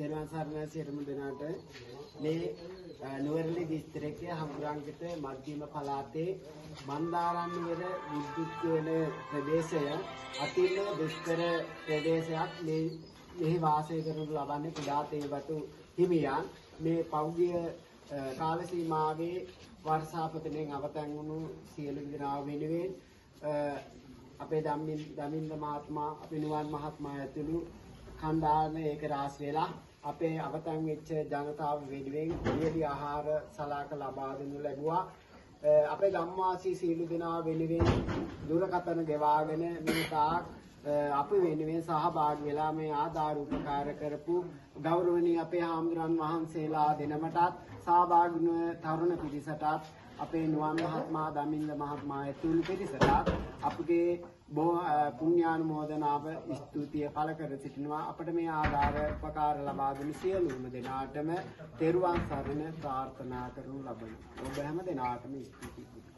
තෙරුවන් සරණයි සියලුම දෙනාට මේ නුවරඑළිය දිස්ත්‍රික්කයේ හම්බුරන්ගිට මධ්‍යම පළාතේ මන්දාරම්වර විද්‍යුත් යන ප්‍රදේශය අතිම දුෂ්කර ප්‍රදේශයක්. මෙහි වාසය කරනු ලබන්නේ කුඩා තේවතු හිමියන්. මේ පෞද්ගලික කාල සීමාවේ වර්ෂාපතනෙන් අවතන් වුණු සියලු දෙනා වෙනුවෙන් අපේ දමින්ද මහත්මයා අපිනුවන් මහත්මයා ඇතුළු කණ්ඩායම ඒක රාස් වෙලා අපේ අවතන් වෙච්ච ජනතාව වෙනුවෙන් නියලි ආහාර සලාක ලබා දෙනු ලැබුවා. අපේ ගම්වාසී සියලු දෙනා වෙනුවෙන් දුරකථන ගෙවාගෙන මිනිසාක් අපි වෙනුවෙන් සහභාගී වෙලා මේ ආධාර උපකාර කරපු ගෞරවනීය අපේ හාමුදුරන් වහන්සේලා දෙනමටත් සහභාගී වන තරුණ පිරිසටත් අපේ නුවන් මහත්මයා දමින්ද මහත්මයා ඇතුළු පිරිසටත් අපගේ පුණ්‍යානුමෝදනාව ස්තුතිය පළ කර සිටිනවා. අපට මේ ආධාර උපකාර ලබා දුන් සියලුම දෙනාටම තෙරුවන් සරණ ප්‍රාර්ථනා කරනු ලබනවා. ඔබ හැම දෙනාටම ස්තුතියි.